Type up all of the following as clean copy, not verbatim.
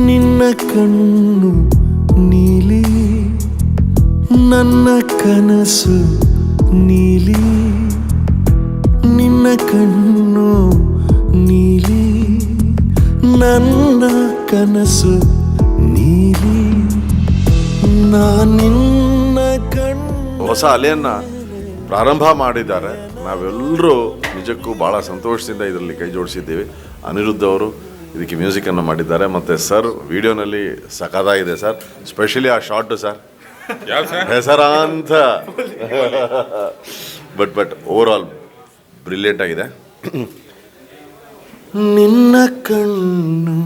ನಿನ್ನ ಕಣ್ಣು ನೀಲಿ, ನನ್ನ ಕನಸು ನೀಲಿ. ನಿನ್ನ ಕಣ್ಣು ನೀಲಿ, ನನ್ನ ಕನಸು ನೀಲಿ. ನಾನಿನ್ನ ಕಣ್ಣು ಹೊಸ ಅಲೆಯನ್ನು ಪ್ರಾರಂಭ ಮಾಡಿದ್ದಾರೆ. ನಾವೆಲ್ಲರೂ ನಿಜಕ್ಕೂ ಭಾಳ ಸಂತೋಷದಿಂದ ಇದರಲ್ಲಿ ಕೈ ಜೋಡಿಸಿದ್ದೀವಿ. ಅನಿರುದ್ಧ ಅವರು ಇದಕ್ಕೆ ಮ್ಯೂಸಿಕನ್ನು ಮಾಡಿದ್ದಾರೆ. ಮತ್ತು ಸರ್ ವಿಡಿಯೋನಲ್ಲಿ ಸಖತ್ತಾಗಿದೆ ಸರ್, ಸ್ಪೆಷಲಿ ಆ ಶಾರ್ಟು ಸರ್ ಹೆಸರಾಂತ. ಬಟ್ ಓವರ್ ಆಲ್ ಬ್ರಿಲಿಯಂಟ್ ಆಗಿದೆ. ನಿನ್ನ ಕಣ್ಣು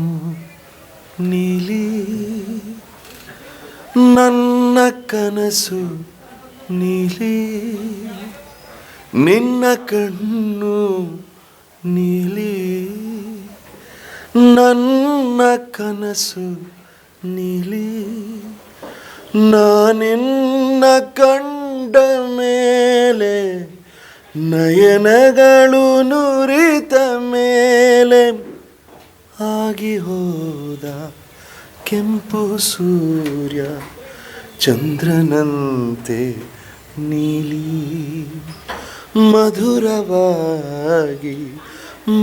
ನೀಲಿ, ನನ್ನ ಕನಸು ನೀಲಿ. ನಿನ್ನ ಕಣ್ಣು ನೀಲಿ, ನನ್ನ ಕನಸು ನೀಲಿ. ನಾನಿನ್ನ ಕಂಡ ಮೇಲೆ ನಯನಗಳು ನುರಿತ ಮೇಲೆ ಆಗಿ ಹೋದ ಕೆಂಪು ಸೂರ್ಯ ಚಂದ್ರನಂತೆ ನೀಲಿ. ಮಧುರವಾಗಿ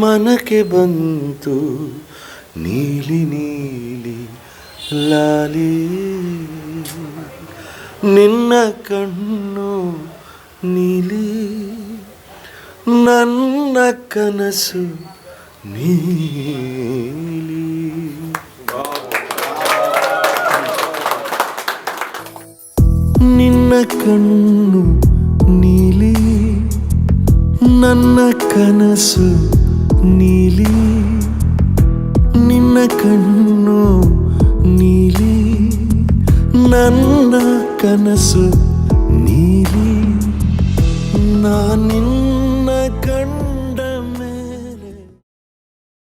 ಮನಕ್ಕೆ ಬಂತು ನೀಲಿ ನೀಲಿ ಲಾಲಿ. ನಿನ್ನ ಕಣ್ಣು ನೀಲಿ, ನನ್ನ ಕನಸು ನೀಲಿ. ನಿನ್ನ ಕಣ್ಣು ನೀಲಿ, ನನ್ನ ಕನಸು ನೀಲಿ. ನಿನ್ನ ಕಣ್ಣು ನೀಲಿ, ನನ್ನ ಕನಸು ನೀಲಿ. ನಾನಿನ್ನ